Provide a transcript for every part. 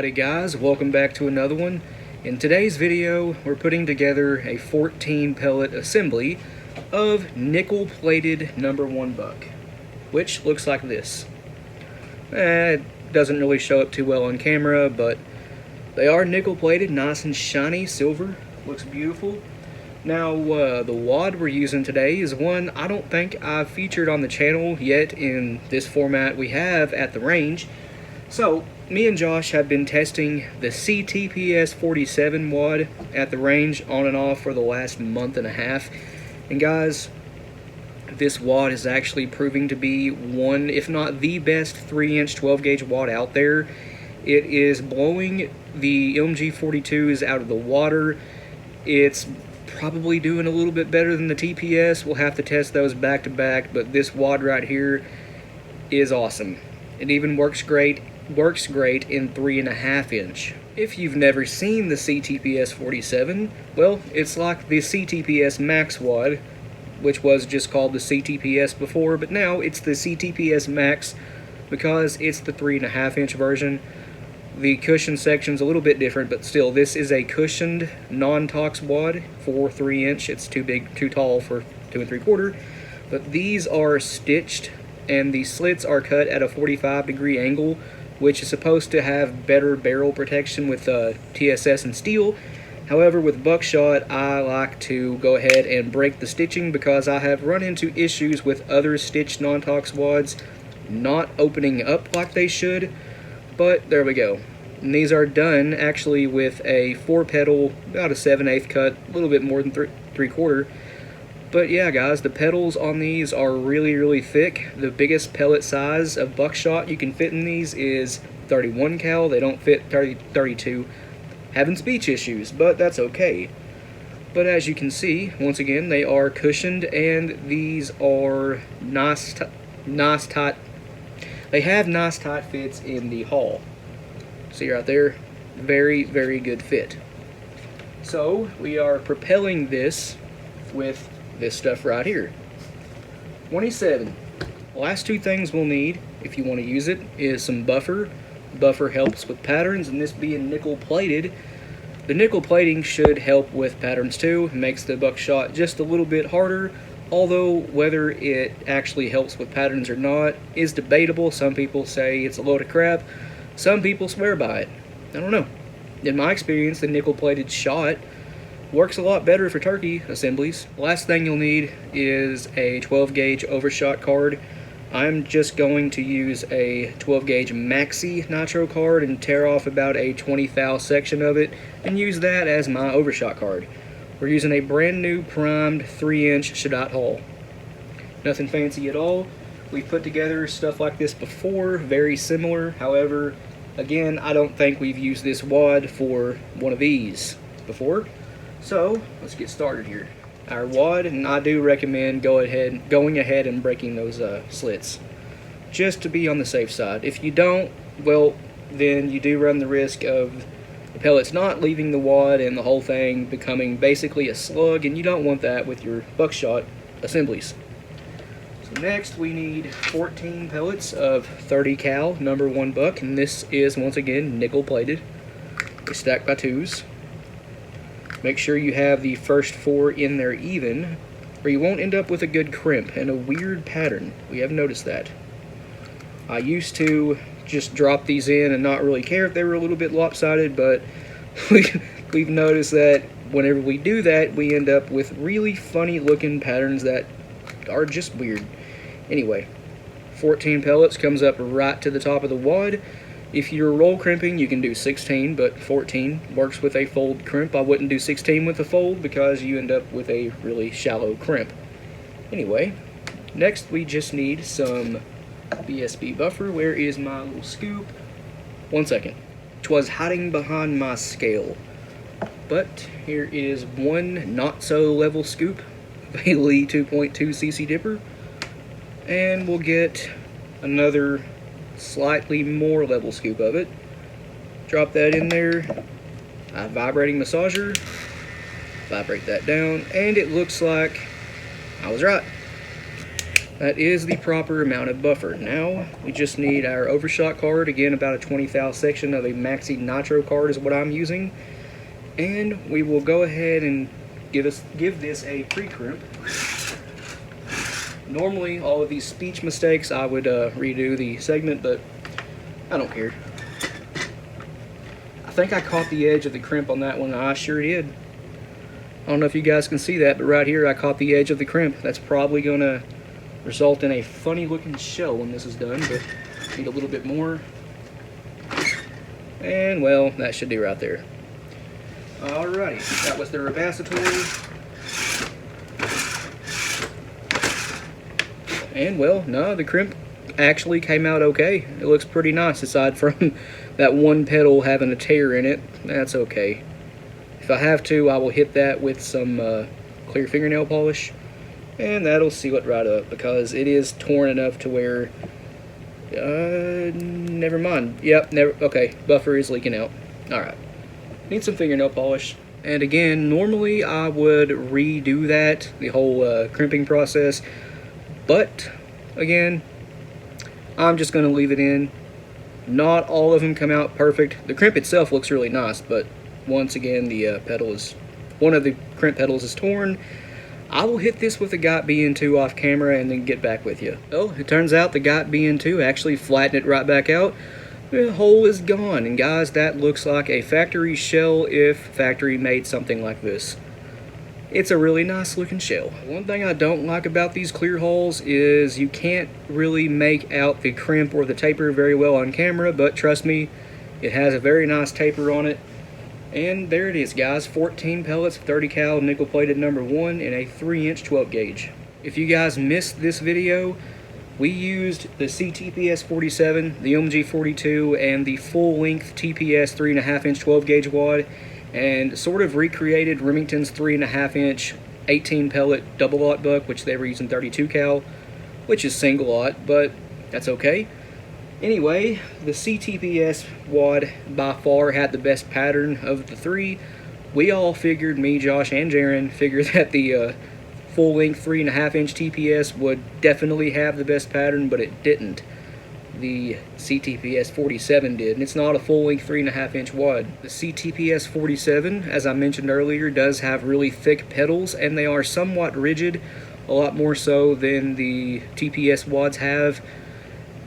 Howdy guys, welcome back to another one. In today's video, we're putting together a 14 pellet assembly of nickel plated #1 buck, which looks like this. It doesn't really show up too well on camera, but they are nickel plated, nice and shiny silver, looks beautiful. Now the wad we're using today is one I don't think I've featured on the channel yet in this format we have at the range. So me and Josh have been testing the CTPS 47 wad at the range on and off for the last month and a half. And guys, this wad is actually proving to be one, if not the best 3-inch 12-gauge wad out there. It is blowing the MG42s out of the water. It's probably doing a little bit better than the TPS. We'll have to test those back to back, but this wad right here is awesome. It even works great in 3.5 inch. If you've never seen the CTPS 47, well, it's like the CTPS Max wad, which was just called the CTPS before, but now it's the CTPS Max because it's the 3.5 inch version. The cushion section's a little bit different, but still, this is a cushioned non-tox wad for 3 inch. It's too big, too tall for 2 3/4, but these are stitched and the slits are cut at a 45-degree angle, which is supposed to have better barrel protection with TSS and steel. However, with buckshot, I like to go ahead and break the stitching because I have run into issues with other stitched non-tox wads not opening up like they should. But there we go. And these are done actually with a 4-pedal, about a 7/8 cut, a little bit more than 3/4. But yeah guys, the pedals on these are really thick. The biggest pellet size of buckshot you can fit in these is 31 cal. They don't fit 32. Having speech issues, but that's okay. But as you can see, once again, they are cushioned and these are nice tight. They have nice tight fits in the hull. See right there? Very good fit. So we are propelling this with this stuff right here. 27. Last two things we'll need if you want to use it is some buffer. Buffer helps with patterns, and this being nickel plated, the nickel plating should help with patterns too. It makes the buckshot just a little bit harder, although whether it actually helps with patterns or not is debatable. Some people say it's a load of crap. Some people swear by it. I don't know. In my experience, the nickel plated shot works a lot better for turkey assemblies. Last thing you'll need is a 12-gauge overshot card. I'm just going to use a 12-gauge maxi nitro card and tear off about a 20 thou section of it and use that as my overshot card. We're using a brand new primed 3-inch Shadot hull. Nothing fancy at all. We've put together stuff like this before, very similar. However, again, I don't think we've used this wad for one of these before. So let's get started here. Our wad, and I do recommend going ahead and breaking those slits, just to be on the safe side. If you don't, well, then you do run the risk of the pellets not leaving the wad and the whole thing becoming basically a slug, and you don't want that with your buckshot assemblies. So next we need 14 pellets of 30 cal #1 buck, and this is once again nickel plated. They're stacked by 2s. Make sure you have the first 4 in there even, or you won't end up with a good crimp and a weird pattern. We have noticed that. I used to just drop these in and not really care if they were a little bit lopsided, but we've noticed that whenever we do that, we end up with really funny looking patterns that are just weird. Anyway, 14 pellets comes up right to the top of the wad. If you're roll crimping, you can do 16, but 14 works with a fold crimp. I wouldn't do 16 with a fold because you end up with a really shallow crimp. Anyway, next we just need some BSB buffer. Where is my little scoop? 1 second. 'Twas hiding behind my scale. But here is one not so level scoop of a Lee 2.2 cc dipper. And we'll get another slightly more level scoop of it. Drop that in there. A vibrating massager. Vibrate that down, and it looks like I was right. that is the proper amount of buffer. Now we just need our overshot card, again about a 20 thou section of a Maxi Nitro card is what I'm using, and we will go ahead and give this a pre-crimp. Normally all of these speech mistakes I would redo the segment, but I don't care. I think I caught the edge of the crimp on that one. I sure did. I don't know if you guys can see that, but right here I caught the edge of the crimp. That's probably gonna result in a funny looking shell when this is done, but need a little bit more. And well, that should do right there. Alrighty, that was the Rebasitory. And well, no, the crimp actually came out okay. It looks pretty nice aside from that one pedal having a tear in it. That's okay. If I have to, I will hit that with some clear fingernail polish, and that'll seal it right up because it is torn enough to where never mind. Yep, okay, buffer is leaking out. Alright, need some fingernail polish. And again, normally I would redo that, the whole crimping process, but again, I'm just going to leave it in. Not all of them come out perfect. The crimp itself looks really nice, but once again, the one of the crimp pedals is torn. I will hit this with the GOT BN2 off camera and then get back with you. Oh, it turns out the GOT BN2 actually flattened it right back out. The hole is gone, and guys, that looks like a factory shell if factory made something like this. It's a really nice looking shell. One thing I don't like about these clear holes is you can't really make out the crimp or the taper very well on camera, but trust me, it has a very nice taper on it. And there it is, guys, 14 pellets, 30 cal nickel plated number 1 in a 3-inch 12 gauge. If you guys missed this video, we used the CTPS 47, the OMG 42, and the full length TPS 3.5-inch 12 gauge wad, and sort of recreated Remington's 3.5-inch 18 pellet double aught buck, which they were using 32 cal, which is single aught, but that's okay. Anyway, the CTPS wad by far had the best pattern of the three. We all figured, me, Josh, and Jaron, figured that the full-length 3.5-inch TPS would definitely have the best pattern, but it didn't. The CTPS 47 did, and it's not a full-length 3.5-inch wad. The CTPS 47, as I mentioned earlier, does have really thick pedals, and they are somewhat rigid, a lot more so than the TPS wads have.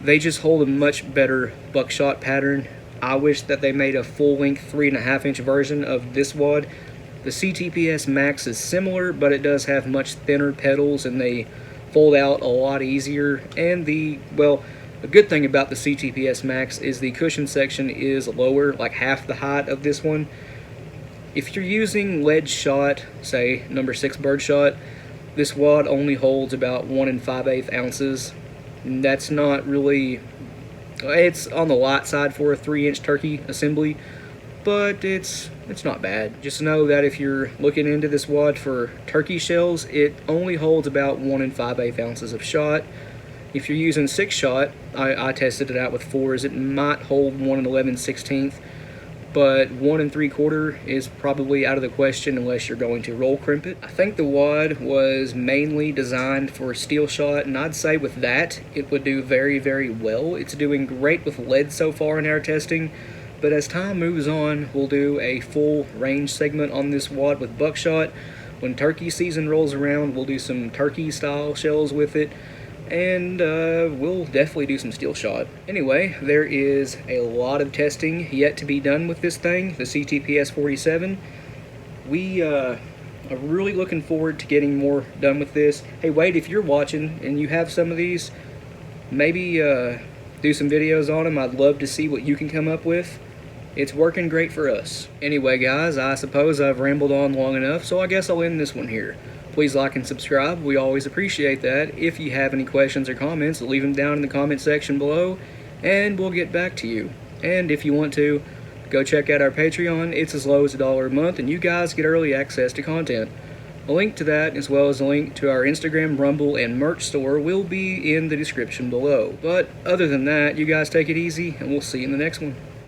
They just hold a much better buckshot pattern. I wish that they made a full-length 3.5-inch version of this wad. The CTPS Max is similar, but it does have much thinner pedals, and they fold out a lot easier. And the good thing about the CTPS Max is the cushion section is lower, like half the height of this one. If you're using lead shot, say number 6 birdshot, this wad only holds about 1 5/8 ounces. That's not really, it's on the light side for a 3-inch turkey assembly, but it's not bad. Just know that if you're looking into this wad for turkey shells, it only holds about 1 5/8 ounces of shot. If you're using 6 shot, I tested it out with 4s, it might hold 1 11/16, but 1 3/4 is probably out of the question unless you're going to roll crimp it. I think the wad was mainly designed for steel shot, and I'd say with that, it would do very, very well. It's doing great with lead so far in our testing, but as time moves on, we'll do a full range segment on this wad with buckshot. When turkey season rolls around, we'll do some turkey style shells with it, and we'll definitely do some steel shot. Anyway, there is a lot of testing yet to be done with this thing, the CTPS 47. We are really looking forward to getting more done with this. Hey Wade, if you're watching and you have some of these, maybe do some videos on them. I'd love to see what you can come up with. It's working great for us. Anyway guys, I suppose I've rambled on long enough, so I guess I'll end this one here. Please like and subscribe. We always appreciate that. If you have any questions or comments, leave them down in the comment section below, and we'll get back to you. And if you want to, go check out our Patreon. It's as low as $1 a month, and you guys get early access to content. A link to that, as well as a link to our Instagram, Rumble, and merch store will be in the description below. But other than that, you guys take it easy, and we'll see you in the next one.